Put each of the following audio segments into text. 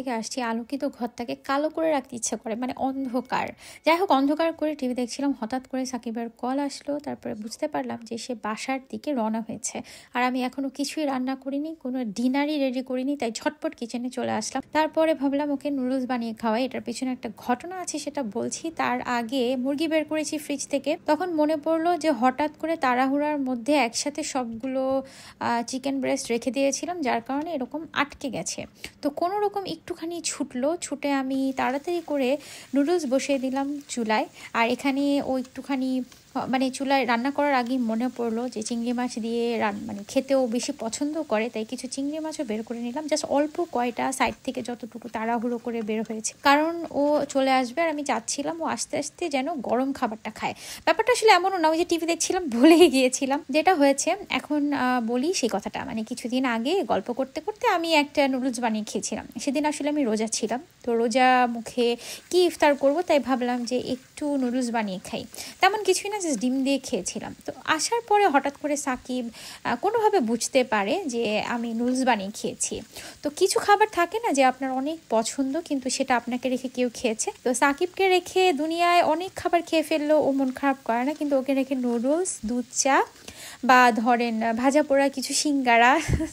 থেকে আসছি, আলোকিত ঘরটাকে কালো করে রাখতে ইচ্ছে করে, মানে অন্ধকার। যাই হোক, অন্ধকার করে টিভি দেখছিলাম, হঠাৎ করে সাকিবের কল আসলো। তারপরে বুঝতে পারলাম যে সে বাসার দিকে রওনা হয়েছে। আর আমি এখনো কিছুই রান্না করিনি, কোনো ডিনারই রেডি করিনি, তাই ঝটপট কিচেনে চলে আসলাম। তারপরে ভাবলাম ওকে নুডলস বানিয়ে খাওয়াই। এটার পিছনে একটা ঘটনা আছে, সেটা বলছি। তার আগে মুরগি বের করেছি ফ্রিজ থেকে, তখন মনে পড়লো যে হঠাৎ করে তাড়াহুড়ার মধ্যে একসাথে সবগুলো চিকেন ব্রেস্ট রেখে দিয়েছিলাম, যার কারণে এরকম আটকে গেছে। তো কোনো রকম একটুখানি ছুটে আমি তাড়াতাড়ি করে নুডলস বসিয়ে দিলাম চুলায়। আর এখানে ও একটুখানি মানে চুলায় রান্না করার আগেই মনে পড়লো যে চিংড়ি মাছ দিয়ে মানে খেতেও বেশি পছন্দ করে, তাই কিছু চিংড়ি মাছও বের করে নিলাম, জাস্ট অল্প কয়টা, সাইড থেকে যতটুকু তাড়াহুড়ো করে বের হয়েছে, কারণ ও চলে আসবে। আর আমি চাচ্ছিলাম ও আস্তে আস্তে যেন গরম খাবারটা খায়। ব্যাপারটা আসলে এমনও না, ওই যে টিভি দেখছিলাম ভুলেই গিয়েছিলাম যেটা হয়েছে। এখন বলি সেই কথাটা, মানে কিছুদিন আগে গল্প করতে করতে আমি একটা নুডলস বানিয়ে খেয়েছিলাম। সেদিন আসলে আমি রোজা ছিলাম, তো রোজা মুখে কি ইফতার করব, তাই ভাবলাম যে একটু নুডলস বানিয়ে খাই। তেমন কিছুই না, জাস্ট ডিম দিয়ে খেয়েছিলাম। তো আসার পরে হঠাৎ করে সাকিব কোনোভাবে বুঝতে পারে যে আমি নুডলস বানিয়ে খেয়েছি। তো কিছু খাবার থাকে না যে আপনার অনেক পছন্দ, কিন্তু সেটা আপনাকে রেখে কেউ খেয়েছে। তো সাকিবকে রেখে দুনিয়ায় অনেক খাবার খেয়ে ফেললেও ও মন খারাপ করে না, কিন্তু ওকে রেখে নুডলস, দুধ চা বা ধরেন ভাজা পোড়া কিছু সিঙ্গারা,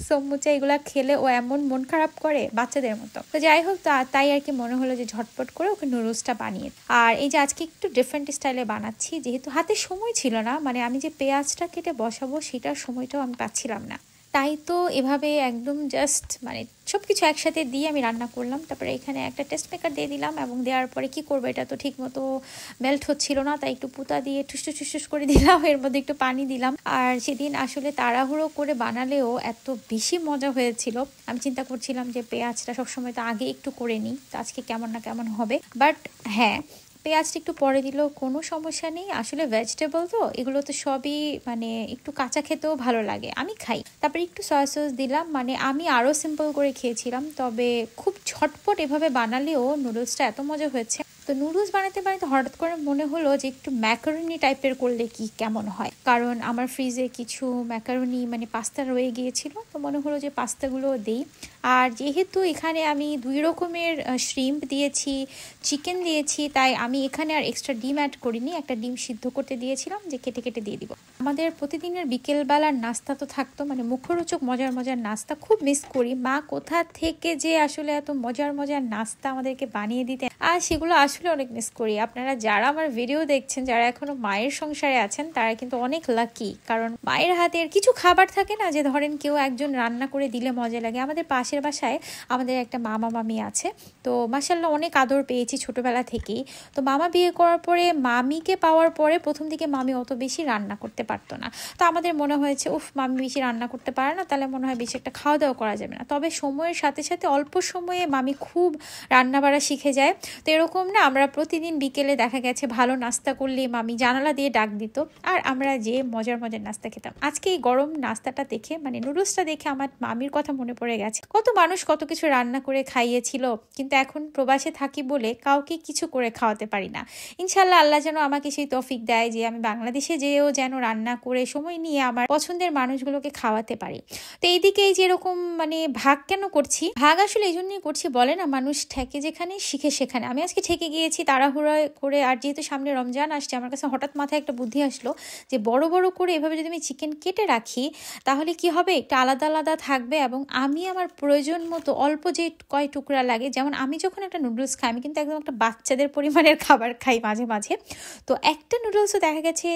সমুচা, এগুলা খেলে ও এমন মন খারাপ করে বাচ্চাদের মতো। তো যাই হোক, তাই আর কি মনে হলো যে ঝটপট করে ওকে নুডলসটা বানিয়ে। আর এই যে আজকে একটু ডিফারেন্ট স্টাইলে বানাচ্ছি, যেহেতু হাতে সময় ছিল না, মানে আমি যে পেঁয়াজটা কেটে বসাবো সেটার সময়টাও আমি পাচ্ছিলাম না, তাই তো এভাবে একদম জাস্ট মানে সব কিছু একসাথে দিয়ে আমি রান্না করলাম। তারপরে এখানে একটা টেস্ট মেকার দিয়ে দিলাম, এবং দেওয়ার পরে কি করবো, এটা তো ঠিক মতো মেল্ট হচ্ছিল না, তাই একটু পুতা দিয়ে ঠুস করে দিলাম, এর মধ্যে একটু পানি দিলাম। আর সেদিন আসলে তাড়াহুড়ো করে বানালেও এত বেশি মজা হয়েছিল। আমি চিন্তা করছিলাম যে পেঁয়াজটা সবসময় তো আগে একটু করে নিই, তো আজকে কেমন না কেমন হবে। বাট হ্যাঁ, পেঁয়াজটা একটু পরে দিলেও কোনো সমস্যা নেই। আসলে ভেজিটেবল তো, এগুলো তো সবই মানে একটু কাঁচা খেতেও ভালো লাগে, আমি খাই। তারপরে একটু সয়া সস দিলাম, মানে আমি আরও সিম্পল করে খেয়েছিলাম, তবে খুব ঝটপট এভাবে বানালেও নুডলসটা এত মজা হয়েছে। তো নুডলস বানাতে বানাতে হঠাৎ করে মনে হলো যে একটু ম্যাকারনি টাইপের করলে কি কেমন হয়, কারণ আমার ফ্রিজে কিছু ম্যাকারনি মানে পাস্তা রয়ে গিয়েছিল, তো মনে হলো যে পাস্তাগুলো দেই। আর যেহেতু এখানে আমি 2 রকমের শ্রিম্প দিয়েছি, চিকেন দিয়েছি, তাই আমি এখানে আর এক্সট্রা ডিম অ্যাড করিনি, একটা ডিম সিদ্ধ করতে দিয়েছিলাম যে কেটে কেটে দিয়ে দিব। আমাদের প্রতিদিনের বিকেলবেলার নাস্তা তো থাকতো, মানে মুখরোচক মজার মজার নাস্তা, খুব মিস করি। মা কোথা থেকে যে আসলে এত মজার মজার নাস্তা আমাদেরকে বানিয়ে দিতেন, আর সেগুলো আসলে অনেক মিস করি। আপনারা যারা আমার ভিডিও দেখছেন, যারা এখনো মায়ের সংসারে আছেন, তারা কিন্তু অনেক লাকি, কারণ মায়ের হাতের কিছু খাবার থাকে না যে ধরেন কেউ একজন রান্না করে দিলে মজা লাগে। আমাদের পাশের বাসায় আমাদের একটা মামা মামি আছে, তো মাশাআল্লাহ অনেক আদর পেয়েছি ছোটবেলা থেকেই। তো মামা বিয়ে করার পরে মামিকে পাওয়ার পরে প্রথম দিকে মামি অত বেশি রান্না করতে পারতো না, তো আমাদের মনে হয়েছে উফ, মামি বেশি রান্না করতে পারে না, তাহলে মনে হয় বেশি একটা খাওয়া দাওয়া করা যাবে না। তবে সময়ের সাথে সাথে অল্প সময়ে মামি খুব রান্না বাড়া শিখে যায়। তো এরকম না, আমরা প্রতিদিন বিকেলে দেখা গেছে ভালো নাস্তা করলে মামি জানালা দিয়ে ডাক দিত, আর আমরা যে মজার মজার নাস্তা খেতাম। আজকে এই গরম নাস্তাটা দেখে, মানে নুডলসটা দেখে আমার মামির কথা মনে পড়ে গেছে। কত মানুষ কত কিছু রান্না করে খাইয়েছিল, কিন্তু এখন প্রবাসে থাকি বলে কাউকে কিছু করে খাওয়াতে পারি না। ইনশাল্লাহ আল্লাহ যেন আমাকে সেই তৌফিক দেয় যে আমি বাংলাদেশে যেও যেন রান্না করে সময় নিয়ে আমার পছন্দের মানুষগুলোকে খাওয়াতে পারি। তো এইদিকে এই যে এরকম মানে ভাগ কেন করছি, ভাগ আসলে এই জন্যই করছি, বলে না মানুষ ঠেকে যেখানে শিখে সেখানে। আমি আজকে ঠেকে গিয়েছি তাড়াহুড়া করে, আর যেহেতু সামনে রমজান আসছে, আমার কাছে হঠাৎ মাথায় একটা বুদ্ধি আসলো যে বড় বড় করে এভাবে যদি আমি চিকেন কেটে রাখি, তাহলে কি হবে, একটু আলাদা আলাদা থাকবে, এবং আমি আমার প্রয়োজন মতো অল্প যে কয় টুকরা লাগে, যেমন আমি যখন একটা নুডলস খাই, আমি কিন্তু একদম একটা বাচ্চাদের পরিমাণের খাবার খাই মাঝে মাঝে, তো একটা নুডলসও দেখা গেছে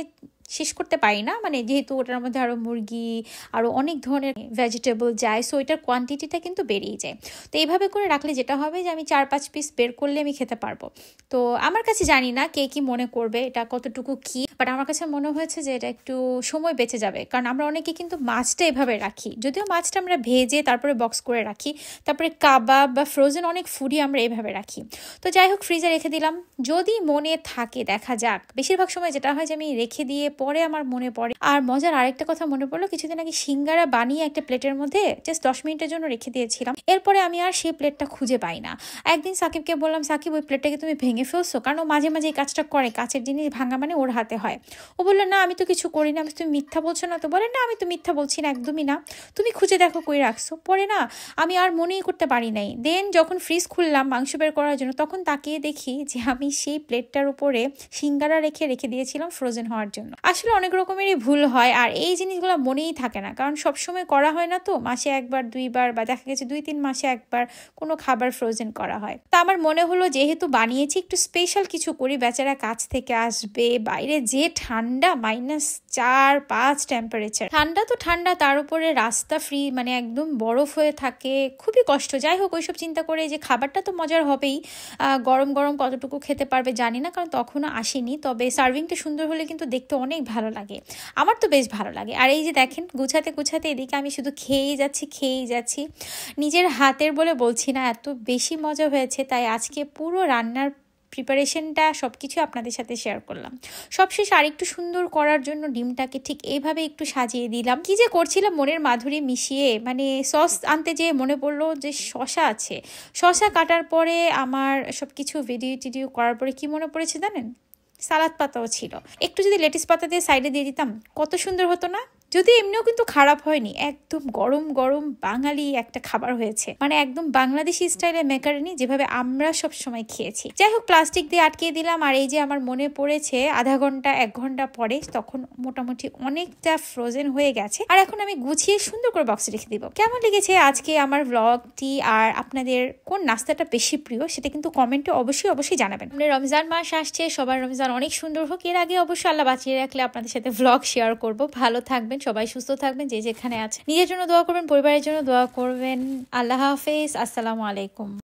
শেষ করতে পারি না, মানে যেহেতু ওটার মধ্যে আরও মুরগি আরও অনেক ধরনের ভেজিটেবল যায়, সো এটার কোয়ান্টিটিটা কিন্তু বেড়েই যায়। তো এইভাবে করে রাখলে যেটা হবে যে আমি 4-5 পিস বের করলে আমি খেতে পারবো। তো আমার কাছে জানি না কে কি মনে করবে এটা কতটুকু কি, বাট আমার কাছে মনে হয়েছে যে এটা একটু সময় বেঁচে যাবে, কারণ আমরা অনেকে কিন্তু মাছটা এভাবে রাখি, যদিও মাছটা আমরা ভেজে তারপরে বক্স করে রাখি, তারপরে কাবাব বা ফ্রোজেন অনেক ফুডই আমরা এভাবে রাখি। তো যাই হোক, ফ্রিজে রেখে দিলাম, যদি মনে থাকে দেখা যাক। বেশিরভাগ সময় যেটা হয় যে আমি রেখে দিয়ে পরে আমার মনে পড়ে। আর মজার আরেকটা কথা মনে পড়লো, কিছুদিন আগে সিঙ্গারা বানিয়ে একটা প্লেটের মধ্যে জাস্ট 10 মিনিটের জন্য রেখে দিয়েছিলাম। এরপরে আমি আর সেই প্লেটটা খুঁজে পাই না। একদিন সাকিবকে বললাম, সাকিব ওই প্লেটটাকে তুমি ভেঙে ফেলছো? কারণ ও মাঝে মাঝে এই কাজটা করে, কাছের জিনিস ভাঙা মানে ওর হাতে হয়। ও বললো, না আমি তো কিছু করি না। আমি, তুমি মিথ্যা বলছো না তো? বলে, না আমি তো মিথ্যা বলছি না, একদমই না, তুমি খুঁজে দেখো কই রাখছো। পরে না আমি আর মনেই করতে পারি নাই। দেন যখন ফ্রিজ খুললাম মাংস বের করার জন্য, তখন তাকিয়ে দেখি যে আমি সেই প্লেটটার উপরে সিঙ্গারা রেখে দিয়েছিলাম ফ্রোজেন হওয়ার জন্য। আসলে অনেক রকমেরই ভুল হয়, আর এই জিনিসগুলো মনেই থাকে না, কারণ সবসময় করা হয় না তো। মাসে একবার দুইবার বা দেখা গেছে 2-3 মাসে একবার কোনো খাবার ফ্রোজেন করা হয়। তা আমার মনে হলো যেহেতু বানিয়েছি, একটু স্পেশাল কিছু করি, বেচারা কাছ থেকে আসবে, বাইরে যে ঠান্ডা, -4-5 টেম্পারেচার, ঠান্ডা তো ঠান্ডা, তার উপরে রাস্তা ফ্রি, মানে একদম বরফ হয়ে থাকে, খুবই কষ্ট। যাই হোক, ওইসব চিন্তা করে যে খাবারটা তো মজার হবেই, গরম গরম কতটুকু খেতে পারবে জানি না, কারণ তখনও আসেনি। তবে সার্ভিংটা সুন্দর হলে কিন্তু দেখতে অনেক ভালো লাগে, আমার তো বেশ ভালো লাগে। আর এই যে দেখেন, গুছাতে গুছাতে এদিকে আমি শুধু খেয়েই যাচ্ছি। নিজের হাতের বলে বলছি না, এত বেশি মজা হয়েছে, তাই আজকে পুরো রান্নার প্রিপারেশনটা সবকিছু আপনাদের সাথে শেয়ার করলাম। সবশেষ আরেকটু সুন্দর করার জন্য ডিমটাকে ঠিক এইভাবে একটু সাজিয়ে দিলাম। কি যে করছিলাম মনের মাধুরী মিশিয়ে, মানে সস আনতে যেয়ে মনে পড়লো যে শশা আছে। শশা কাটার পরে আমার সবকিছু ভিডিও করার পরে কি মনে পড়েছে জানেন? সালাদ পাতাও ছিল, একটু যদি লেটুস পাতা দিয়ে সাইডে দিয়ে দিতাম কত সুন্দর হতো না? যদি এমনিও কিন্তু খারাপ হয়নি, একদম গরম গরম বাঙালি একটা খাবার হয়েছে, মানে একদম বাংলাদেশি স্টাইলের ম্যাকারনি, যেভাবে আমরা সব সময় খেয়েছি। যাই হোক, প্লাস্টিক দিয়ে আটকিয়ে দিলাম। আর এই যে আমার মনে পড়েছে আধা ঘন্টা 1 ঘন্টা পরে, তখন মোটামুটি অনেকটা ফ্রোজেন হয়ে গেছে। আর এখন আমি গুছিয়ে সুন্দর করে বক্সে রেখে দিব। কেমন লেগেছে আজকে আমার ভ্লগটি, আর আপনাদের কোন নাস্তাটা বেশি প্রিয় সেটা কিন্তু কমেন্টে অবশ্যই জানাবেন। রমজান মাস আসছে, সবার রমজান অনেক সুন্দর হোক। এর আগে অবশ্যই আল্লাহ বাঁচিয়ে রাখলে আপনাদের সাথে ভ্লগ শেয়ার করব। ভালো থাকবেন সবাই, সুস্থ থাকবেন, যে যেখানে আছে। নিজের জন্য দোয়া করবেন, পরিবারের জন্য দোয়া করবেন। আল্লাহ হাফেজ, আসসালামু আলাইকুম।